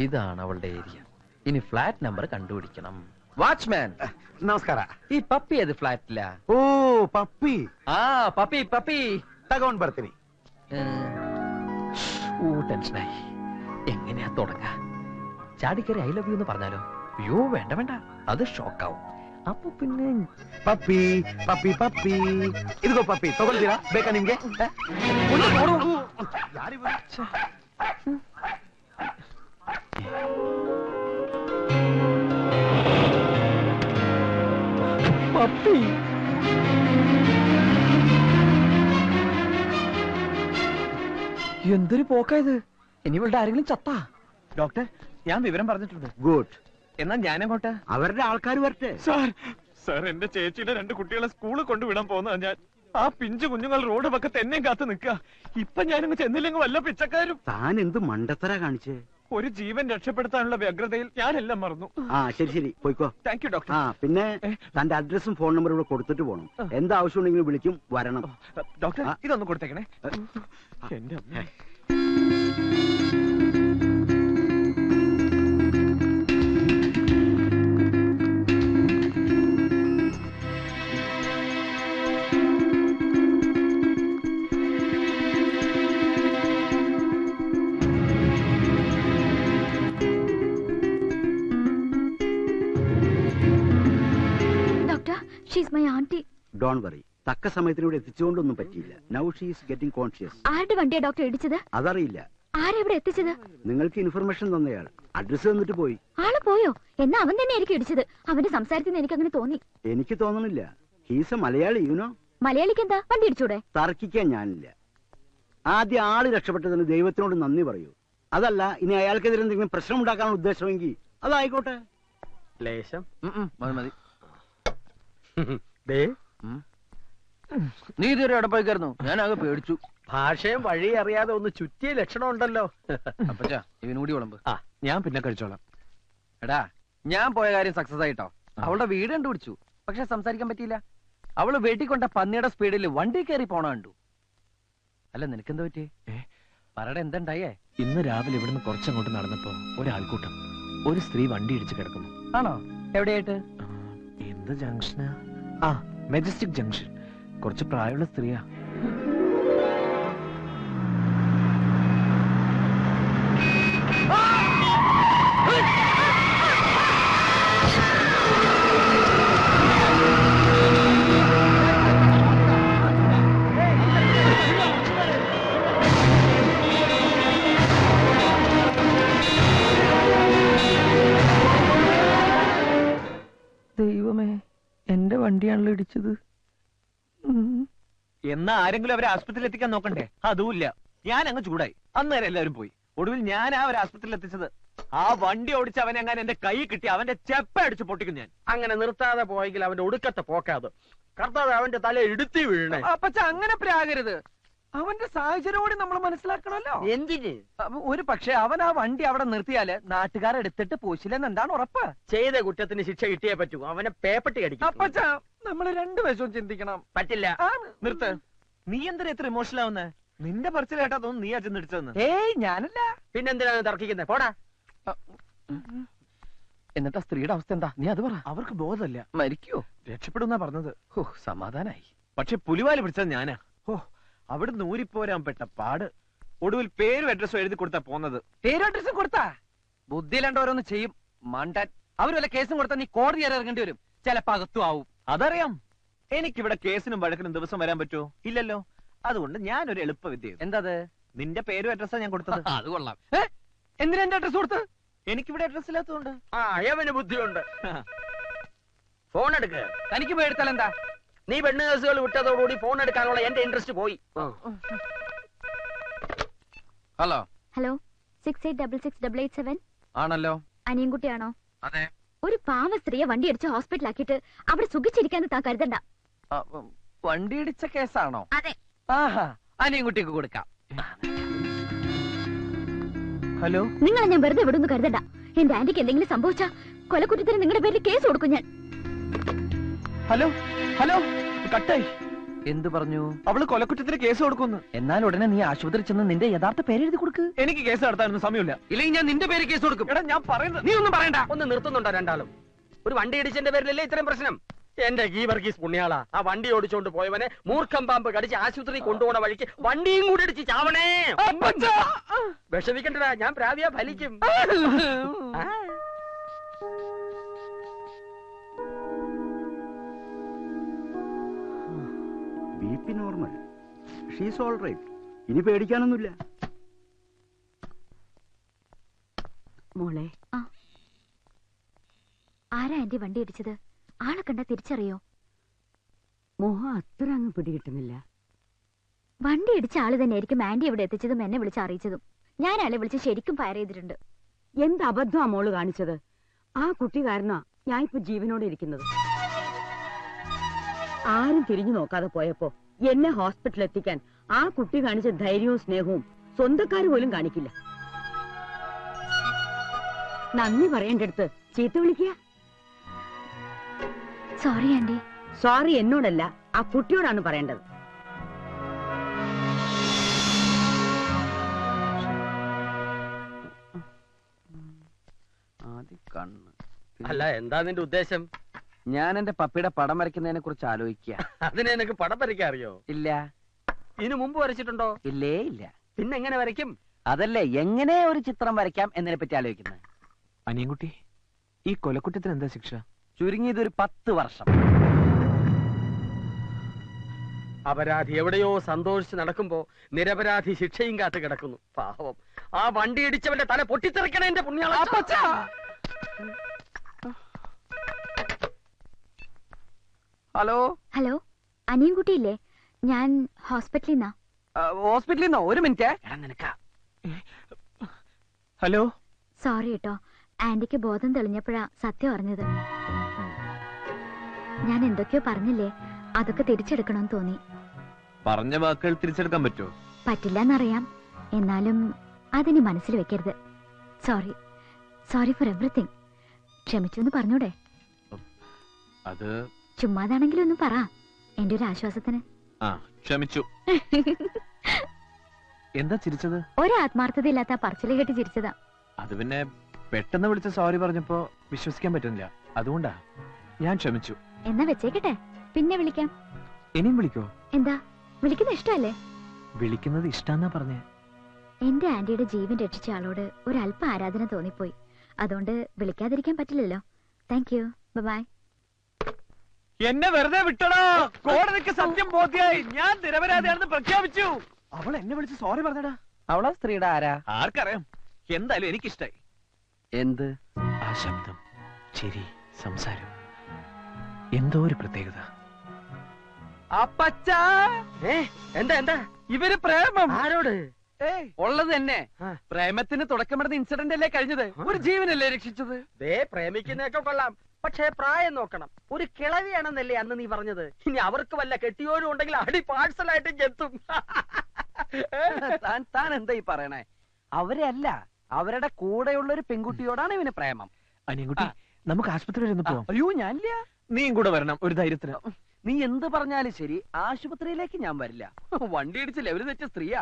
ഇതാണ് അവളുടെ ഏരിയ. ഇനി ഫ്ലാറ്റ് നമ്പർ കണ്ടുപിടിക്കണം. വാച്ച്മാൻ ನಮಸ್ಕಾರ. ഈ പപ്പി ഏത് ഫ്ലാറ്റില? ಓ ಪಪ್ಪಿ. ആ പപ്പി പപ്പി ತಗೊಂಡ್ ಬರ್ತೀನಿ. ടെൻഷനായി. എങ്ങനെയാ തുടങ്ങ? ചാടിക്കറി ഐ ലവ് യു എന്ന് പറഞ്ഞാലോ? അയ്യോ വേണ്ട വേണ്ട, അത് ഷോക്കാവും. അപ്പൊ പിന്നെ ಪಪ್ಪಿ ಪಪ್ಪಿ ಪಪ್ಪಿ ಇದಿಗೋ ಪಪ್ಪಿ ತಗೊಳ್ತೀರಾ? ಬೇಕಾ ನಿಮ್ಗೆ? പപ്പി എന്തൊരു പോക്കായത്. ഇനി ഇവളുടെ ആരെങ്കിലും ചത്താ? ഡോക്ടർ, ഞാൻ വിവരം പറഞ്ഞിട്ടുണ്ട്. ഗുഡ്. എന്നാൽ ഞാനങ്ങോട്ട്. അവരുടെ ആൾക്കാർ വരട്ടെ. സാർ എന്റെ ചേച്ചിയുടെ 2 കുട്ടികളെ സ്കൂളിൽ കൊണ്ടുവിടാൻ പോകുന്ന ഞാൻ. ആ പിഞ്ചു കുഞ്ഞുങ്ങൾ റോഡ് പക്കത്ത് എന്നെയും കാത്തു നിൽക്കുക. ഇപ്പൊ ഞാനങ്ങ് ചെന്നില്ലെങ്കിൽ വല്ല പിച്ചക്കാരും. താൻ എന്ത് മണ്ടത്തര കാണിച്ചേ? ഒരു ജീവൻ രക്ഷപ്പെടുത്താനുള്ള വ്യഗ്രതയിൽ ഞാനെല്ലാം മറന്നു. ആ ശരി പോയിക്കോ. Thank you doctor. ആ പിന്നെ തന്റെ അഡ്രസ്സും ഫോൺ നമ്പറും ഇവിടെ കൊടുത്തിട്ട് പോകണം. എന്താവശ്യം ഉണ്ടെങ്കിലും വിളിക്കും, വരണം. ഡോക്ടർ ഇതൊന്ന് കൊടുത്തേക്കണേ. എന്റെ അമ്മ. ഡോണ്ട് വറി, തക്ക സമയത്തിന് ഇവിടെ എത്തിച്ചുകൊണ്ടൊന്നും പറ്റിയില്ല. Now she is getting conscious. ആരുടെ വണ്ടിയാ ഡോക്ടർ ഇടിച്ചത്? അതറിയില്ല. ആരെവിടെ എത്തിച്ചത്? നിങ്ങൾക്ക് ഇൻഫർമേഷൻ തന്നയാൾ അഡ്രസ് തന്നിട്ട് പോയി. ആള് പോയോ? എന്നാ അവൻ തന്നെ ആയിരിക്കും ഇടിച്ചത്. അവന്റെ സംസാരത്തിന് എനിക്ക് അങ്ങനെ തോന്നി. എനിക്ക് തോന്നണില്ല. He's A Malayali, you know. മലയാളിക്ക് എന്താ വണ്ടി ഇടിച്ചൂടെ? തർക്കിക്കാൻ ഞാനില്ല. ആദ്യം ആള് രക്ഷപ്പെട്ടതിന് ദൈവത്തിനോട് നന്ദി പറയൂ. അതല്ല, ഇനി അയാൾക്കെതിരെ എന്തെങ്കിലും പ്രശ്നം ഉണ്ടാക്കാനുള്ള ഉദ്ദേശമെങ്കിൽ അതായിക്കോട്ടെ. ലേശം മതി. നീ ഇതുവരെ എവിടെ പോയിക്കായിരുന്നു? ഞാൻ ആകെ പേടിച്ചു. ഭാഷയും വഴി അറിയാതെ ഒന്ന് ചുറ്റിയ ലക്ഷണം ഉണ്ടല്ലോ. അപ്പച്ചാ ഇവനൂടി വിളമ്പ്. ഞാൻ പിന്നെ കഴിച്ചോളാം. എടാ, ഞാൻ പോയ കാര്യം സക്സസ് ആയിട്ടോ. അവളുടെ വീട് കണ്ടുപിടിച്ചു, പക്ഷെ സംസാരിക്കാൻ പറ്റിയില്ല. അവള് വെട്ടിക്കൊണ്ട പന്നിയുടെ സ്പീഡിൽ വണ്ടി കയറി പോണ കണ്ടു. അല്ല, നിനക്കെന്താ പറ്റി? പറയുടെ എന്തുണ്ടായേ? ഇന്ന് രാവിലെ ഇവിടുന്ന് കുറച്ചങ്ങോട്ട് നടന്നപ്പോ ഒരാൾക്കൂട്ടം, ഒരു സ്ത്രീ വണ്ടി ഇടിച്ച് കിടക്കുന്നു. ആണോ? എവിടെയായിട്ട്? എന്ത് ജംഗ്ഷനാ? ആ, മെജസ്റ്റിക് ജംഗ്ഷൻ. കുറച്ച് പ്രായമുള്ള സ്ത്രീയാ. ദൈവമേ, എന്റെ വണ്ടിയാണല്ലോ ഇടിച്ചത്. എന്നാ ആരെങ്കിലും അവരെ ആശുപത്രിയിൽ എത്തിക്കാൻ നോക്കണ്ടേ? അതുമില്ല. ഞാൻ അങ്ങ് ചൂടായി. അന്നേരം എല്ലാവരും പോയി. ഒടുവിൽ ഞാൻ അവരെ ആശുപത്രിയിൽ എത്തിച്ചത്. ആ വണ്ടി ഓടിച്ച് അവനെങ്ങനെ എന്റെ കൈ കിട്ടി അവന്റെ ചെപ്പ അടിച്ച് പൊട്ടിക്കും ഞാൻ. അങ്ങനെ നിർത്താതെ പോയെങ്കിൽ അവന്റെ ഒടുക്കത്തെ പോക്കാത്. കർത്താവ് അവന്റെ തല ഇടുത്തി വീഴണേ. അപ്പച്ച അങ്ങനെ പ്രാകരുത്. അവന്റെ സാഹചര്യം കൂടി നമ്മൾ മനസ്സിലാക്കണമല്ലോ. എന്തിന്? ഒരു പക്ഷെ അവൻ ആ വണ്ടി അവിടെ നിർത്തിയാല് നാട്ടുകാരെടുത്തിട്ട് പോശില്ലെന്നെന്താണ് ഉറപ്പ്? ചെയ്ത കുറ്റത്തിന് ശിക്ഷ കിട്ടിയേ പറ്റൂ. അവനെ പേപ്പട്ടി അടിക്കും. അപ്പച്ച നമ്മൾ 2 വശവും ചിന്തിക്കണം. പറ്റില്ല. നിർത്ത്. നീ എന്തിനാ എത്ര ഇമോഷണൽ ആവുന്നേ? നിന്റെ പറച്ചിൽ കേട്ടാ തോന്നുന്നു നീ അച്ഛൻ ഇടിച്ചതെന്ന്. ഏയ്, ഞാനല്ല. പിന്നെന്തിനാണ് തർക്കിക്കുന്നത്? പോടാ. എന്നിട്ട് ആ സ്ത്രീയുടെ അവസ്ഥ എന്താ? നീ അത് പറ. അവർക്ക് ബോധമല്ല. മരിക്കോ? രക്ഷപ്പെടുന്നാ പറഞ്ഞത്. സമാധാനായി. പക്ഷെ പുലിവാല് പിടിച്ചത് ഞാനാ. അവിടുന്ന് ഊരിപ്പോരാൻ പെട്ട പാട്. ഒടുവിൽ പേരും അഡ്രസ്സും എഴുതി കൊടുത്താ പോന്നത്. പേരും അഡ്രസ്സും കൊടുത്താ? ബുദ്ധിയിലണ്ട ഓരോന്ന് ചെയ്യും മണ്ടാൻ. അവര് വല്ല കേസും കൊടുത്താൽ നീ കോടതി കയറി ഇറങ്ങേണ്ടി വരും. ചിലപ്പോ അകത്തും ആവും. അതറിയാം. എനിക്കിവിടെ കേസിനും വഴക്കിനും ദിവസം വരാൻ പറ്റുമോ? ഇല്ലല്ലോ. അതുകൊണ്ട് ഞാനൊരു എളുപ്പ വിദ്യ. എന്താത്? നിന്റെ പേരും അഡ്രസ്സാ ഞാൻ കൊടുത്തത്. അത് കൊള്ളാം. എന്തിനാ എന്റെ അഡ്രസ് കൊടുത്ത്? എനിക്കിവിടെ അഡ്രസ് ഇല്ലാത്തതുകൊണ്ട്. അയവന് ബുദ്ധിയുണ്ട്. ഫോൺ എടുക്ക. തനിക്ക് പേടിത്താൽ എന്താ? നീ പെണ്ണ് കേസുകൾ വിട്ടതോടുകൂടി ഫോൺ എടുക്കാനുള്ള എന്റെ ഇൻട്രസ്റ്റ് പോയി. ഹലോ ഹലോ 68668887 ആണല്ലോ. അനിയൻകുട്ടിയാണോ? അതെ. ഒരു പാവ സ്ത്രീയെ വണ്ടി അടിച്ച് ഹോസ്പിറ്റലാക്കിയിട്ട് അവിടെ സുഖിച്ചിരിക്കാന്ന് താൻ കരുതണ്ട. വണ്ടി ഇടിച്ച കേസാണോ? അതെ. ആഹാ, അനിയൻകുട്ടിക്ക് കൊടുക്കാം. ഹലോ, നിങ്ങളെ ഞാൻ വെറുതെ വിടുന്നു കരുതണ്ട. എന്റെ ആന്റിക്ക് എന്തെങ്കിലും സംഭവിച്ചാ കൊലക്കുറ്റത്തിന് നിങ്ങളുടെ പേരിൽ കേസ് കൊടുക്കും ഞാൻ. ഹലോ ഹലോ, കട്ടായി. എന്ത് പറഞ്ഞു? അവള് കൊലക്കുറ്റത്തിന് കേസ് കൊടുക്കുന്നു. എന്നാൽ ഉടനെ നീ ആശുപത്രി ചെന്ന് നിന്റെ യഥാർത്ഥ പേര് എഴുതി കൊടുക്ക്. എനിക്ക് കേസ് നടത്താനൊന്നും സമയമില്ല. ഇല്ലെങ്കിൽ ഞാൻ നിന്റെ പേര് കേസ് കൊടുക്കും. എടാ ഞാൻ പറയുന്നത് നീ ഒന്നും പറയണ്ട. ഒന്ന് നിർത്തുന്നുണ്ടോ രണ്ടാളും? ഒരു വണ്ടി ഇടിച്ചതിന്റെ പേരിലല്ലേ ഇത്രയും പ്രശ്നം? എന്റെ ഗീവർഗീസ് പുണ്യാളാ, ആ വണ്ടി ഓടിച്ചോണ്ട് പോയവനെ മൂർഖം പാമ്പ് കടിച്ച് ആശുപത്രി കൊണ്ടുപോണ വഴിക്ക് വണ്ടിയും കൂടി ഇടിച്ച് ചാവണേ. വിഷമിക്കണ്ടടാ, ഞാൻ പ്രാവിയാ ഫലിക്കും. BP normal, she's all right. ഇനി പേടിക്കാനൊന്നുമില്ല. മോളെ, ആരാ എന്റെ വണ്ടി ഇടിച്ചത്? ആളെ കണ്ട തിരിച്ചറിയോ? മോഹം അത്ര അങ്ങ് പിടികിട്ടുന്നില്ല. വണ്ടി ഇടിച്ച ആള് തന്നെയായിരിക്കും ആന്റി ഇവിടെ എത്തിച്ചതും എന്നെ വിളിച്ച് അറിയിച്ചതും. ഞാൻ ആളെ വിളിച്ച് ശരിക്കും ഫയർ ചെയ്തിട്ടുണ്ട്. എന്ത് അബദ്ധമാ മോള് കാണിച്ചത്? ആ കുട്ടി കാരണമാ ഞാൻ ഇപ്പൊ ജീവനോടെ ഇരിക്കുന്നത്. ആരും തിരിഞ്ഞു നോക്കാതെ പോയപ്പോ എന്നെ ഹോസ്പിറ്റലിൽ എത്തിക്കാൻ ആ കുട്ടി കാണിച്ച ധൈര്യവും സ്നേഹവും സ്വന്തക്കാര് പോലും കാണിക്കില്ല. നന്ദി പറയേണ്ടടുത്ത് ചീത്ത വിളിക്കുക. Sorry aunty. സോറി എന്നോടല്ല, ആ കുട്ടിയോടാണ് പറയേണ്ടത്. അല്ല, എന്താ നിന്റെ ഉദ്ദേശം? ഞാൻ എന്റെ പപ്പിയുടെ പടം വരയ്ക്കുന്നതിനെ കുറിച്ച് ആലോചിക്കുക. അതിനെ എനിക്ക് പടം വരയ്ക്കാൻ അറിയോ? ഇല്ല. ഇതിനു മുമ്പ് വരച്ചിട്ടുണ്ടോ? ഇല്ലേ ഇല്ല. പിന്നെ എങ്ങനെ വരയ്ക്കും? അതല്ലേ എങ്ങനെ ഒരു ചിത്രം വരയ്ക്കാം എന്നതിനെ പറ്റി ആലോചിക്കുന്നത്. അനിയൻകുട്ടി, ഈ കൊലക്കുറ്റത്തിന് എന്താ ശിക്ഷ? ചുരുങ്ങിയത് ഒരു 10 വർഷം. അപരാധി എവിടെയോ സന്തോഷിച്ച് നടക്കുമ്പോ നിരപരാധി ശിക്ഷയും കാത്ത് കിടക്കുന്നു. പാവം, ആ വണ്ടി ഇടിച്ചവന്റെ തല പൊട്ടിത്തെറിക്കണ എന്റെ പുണ്യാള. Hello hello, അനിയൻകുട്ടിയില്ലേ? ഞാൻ ഹോസ്പിറ്റലിൽ നിന്നാ. ഹോസ്പിറ്റലിൽ നിന്നോ? ഒരു മിനിറ്റ്. നിനക്കാ. ഹലോ. സോറി കേട്ടോ, ആന്റിക്ക് ബോധം തെളിഞ്ഞപ്പോഴാ സത്യം അറിഞ്ഞത്. ഞാൻ എന്തൊക്കെയോ പറഞ്ഞില്ലേ, അതൊക്കെ തിരിച്ചെടുക്കണമെന്ന് തോന്നി. പറഞ്ഞ വാക്കുകൾ തിരിച്ചെടുക്കാൻ പറ്റുമോ? പറ്റില്ലെന്നറിയാം, എന്നാലും അതിനി മനസ്സിൽ വെക്കരുത്. Sorry, sorry four everything. ക്ഷമിച്ചു എന്ന് പറഞ്ഞൂടെ? അത് ചുമ്മാതാണെങ്കിലും ഒന്ന് പറ, എന്റെ ഒരു ആശ്വാസത്തിന്. ക്ഷമിച്ചു. എന്താ ചിരിച്ചത്? ഒരു ആത്മാർത്ഥത ഇല്ലാത്ത പറച്ചില് കേട്ട് ചിരിച്ചതാ. അത് പിന്നെ പെട്ടെന്ന് വിളിച്ച സോറി പറഞ്ഞപ്പോ വിശ്വസിക്കാൻ പറ്റുന്നില്ല, അതുകൊണ്ടാ. ഞാൻ ക്ഷമിച്ചു. എന്നാ വെച്ചേക്കട്ടെ, പിന്നെ വിളിക്കാം. ഇനിയും വിളിക്കോ? എന്താ, വിളിക്കുന്ന ഇഷ്ടമല്ലേ? വിളിക്കുന്നത് ഇഷ്ടാന്നാ പറഞ്ഞേ. എന്റെ ആന്റിയുടെ ജീവൻ രക്ഷിച്ച ആളോട് ഒരു അല്പ ആരാധന തോന്നിപ്പോയി. അതുകൊണ്ട് വിളിക്കാതിരിക്കാൻ പറ്റില്ലല്ലോ. Thank you, bye. എന്നെ വെറുതെ വിട്ടടാ. കോടതിക്ക് സത്യം ബോധ്യായി. ഞാൻ നിരപരാധിയാണെന്ന് പ്രഖ്യാപിച്ചു. അവൾ എന്നെ വിളിച്ച് സോറി പറഞ്ഞടാ. അവളാ സ്ത്രീയുടെ ആരാ? ആർക്കറിയാം. എന്തായാലും എനിക്കിഷ്ടായി. എന്ത്? ആ ശബ്ദം, ചിരി, സംസാരം, എന്തോ ഒരു പ്രത്യേകത. അപ്പച്ചാ, എന്താ എന്താ ഇവര് പ്രേമം. ആരോട്? ഉള്ളത് തന്നെ. ആ. പ്രേമത്തിന് തുടക്കമിടുന്ന ഇൻസിഡന്റ് അല്ലേ കഴിഞ്ഞത്? ഒരു ജീവനല്ലേ രക്ഷിച്ചത്? ദേ, പ്രേമിക്കുന്നതൊക്കെ കൊള്ളാം, പക്ഷേ പ്രായം നോക്കണം. ഒരു കിളവിയാണെന്നല്ലേ അന്ന് നീ പറഞ്ഞത്? ഇനി അവർക്ക് വല്ല കെട്ടിയോരും ഉണ്ടെങ്കിൽ അടി പാഴ്സലായിട്ട് എത്തും. താൻ എന്താ ഈ പറയണേ? അവരെ അല്ല, അവരുടെ കൂടെയുള്ള ഒരു പെൺകുട്ടിയോടാണ് ഇവന് പ്രേമം. അനിയൻകുട്ടി, നമുക്ക് ആശുപത്രി വരെ ഒന്ന് പോവാം. അയ്യോ, ഞാനില്ല. നീയും കൂടെ വരണം, ഒരു ധൈര്യത്തിന്. നീ എന്ത് പറഞ്ഞാലും ശരി, ആശുപത്രിയിലേക്ക് ഞാൻ വരില്ല. വണ്ടി ഇടിച്ച് ലെവല് തെറ്റ സ്ത്രീയാ.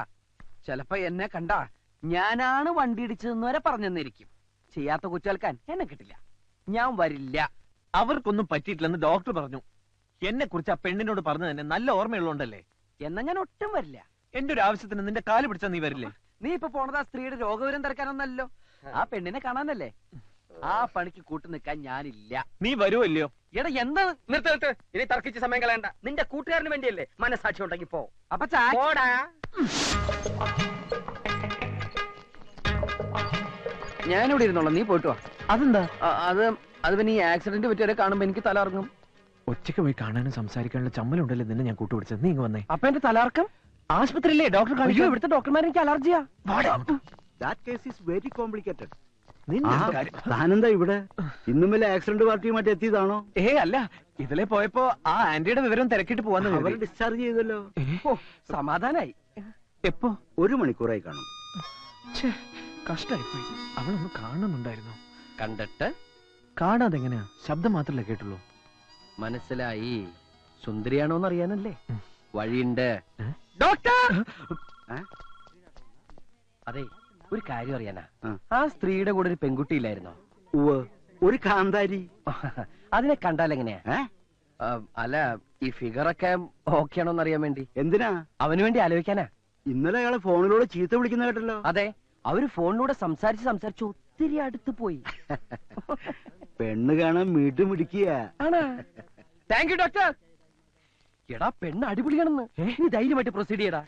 ചിലപ്പോ എന്നെ കണ്ടാ ഞാനാണ് വണ്ടി ഇടിച്ചതെന്ന് വരെ പറഞ്ഞെന്നിരിക്കും. ചെയ്യാത്ത കുറ്റേൽക്കാൻ എന്നെ കിട്ടില്ല. ഞാൻ വരില്ല. അവർക്കൊന്നും പറ്റിയിട്ടില്ലെന്ന് ഡോക്ടർ പറഞ്ഞു. എന്നെ കുറിച്ച് ആ പെണ്ണിനോട് പറഞ്ഞു തന്നെ നല്ല ഓർമ്മയുള്ളതുകൊണ്ടല്ലേ. എന്നാ ഞാൻ ഒട്ടും വരില്ല. എന്റെ ഒരു ആവശ്യത്തിന് നിന്റെ കാല് പിടിച്ചാ നീ വരില്ലേ? നീ ഇപ്പൊ പോണത് ആ സ്ത്രീയുടെ രോഗവിവരം തിരക്കാനൊന്നല്ലോ, ആ പെണ്ണിനെ കാണാനല്ലേ. ആ പണിക്ക് കൂട്ടു നിൽക്കാൻ ഞാനില്ല. നീ വരുമല്ലയോ? എടാ എന്താ? നിർത്ത്. ഇനി തർക്കിച്ച് സമയം കളയണ്ട. നിന്റെ കൂട്ടുകാരന് വേണ്ടിയല്ലേ. മനസാക്ഷി ഉണ്ടെങ്കിൽ പോ. അപ്പൊ പോടാ. ഞാനിവിടെ ഇരുന്നോളാം, നീ പോയിട്ട് വാ. അതെന്താ? അത് പിന്നെ ഈ ആക്സിഡന്റ് പറ്റിയവരെ കാണുമ്പോ എനിക്ക് തലർങ്ങും. ഒറ്റയ്ക്ക് പോയി കാണാനും സംസാരിക്കാനുള്ള ചമ്മലുണ്ടല്ലോ നിന്നെ ഞാൻ കൂട്ടുപിടിച്ചത്. നീ ഇങ്ങ് വന്നേ. അപ്പൊ എന്റെ തലർക്കം? ആശുപത്രിയില്ലേ ഡോക്ടർ കാണിച്ചു? ഇവിടുത്തെ ഡോക്ടർമാരെ എനിക്ക് അലർജിയാ. That case is very complicated. നിന്റെ ഒരു കാര്യം. താനെന്താ ഇവിടെ? ഇന്നും വല്ല ആക്സിഡന്റ് പാർട്ടിയുമായിട്ട് എത്തിയതാണോ? അല്ല, ഇതിലെ പോയപ്പോ ആ ആന്റിയുടെ വിവരം തിരക്കിട്ട് പോവാന്ന് അവർ കരുതി. ഡിസ്ചാർജ് ചെയ്തല്ലോ. സമാധാനായി. എപ്പോ? 1 മണിക്കൂറായി കാണും. കഷ്ടായിപ്പോയി. അവളൊന്ന് കാണുന്നുണ്ടായിരുന്നു. കണ്ടിട്ട് കാണാതെ എങ്ങനെയാ? ശബ്ദം മാത്രല്ലേ കേട്ടുള്ളൂ. മനസ്സിലായി. സുന്ദരിയാണോന്ന് അറിയാനല്ലേ. വഴിയുണ്ട്. ഏ? ഡോക്ടർ ഏ? അതെ, ഒരു കാര്യം അറിയാനാ. ആ. ആ സ്ത്രീയുടെ കൂടെ ഒരു പെൺകുട്ടി ഇല്ലായിരുന്നോ? ഉവ്വ്, ഒരു കാന്താരി. അതിനെ കണ്ടാൽ എങ്ങനെയാ? ഏ? അല്ല, ഈ ഫിഗറൊക്കെ ഓക്കെ ആണോന്ന് അറിയാൻ വേണ്ടി. എന്തിനാ? അവന് വേണ്ടി ആലോചിക്കാനാ. ഇന്നലെ അയാളെ ഫോണിലൂടെ ചീത്ത വിളിക്കുന്ന കേട്ടല്ലോ. അതെ, അവര് ഫോണിലൂടെ സംസാരിച്ച് ഒത്തിരി അടുത്ത് പോയി. പെണ്ണ് കാണാൻ മീട്ട് മിടിക്കുക. ആണോ? Thank you doctor. എടാ, പെണ്ണ് അടിപൊളിയാണെന്ന്. നീ ധൈര്യമായിട്ട് പ്രൊസീഡ് ചെയ്യടാ.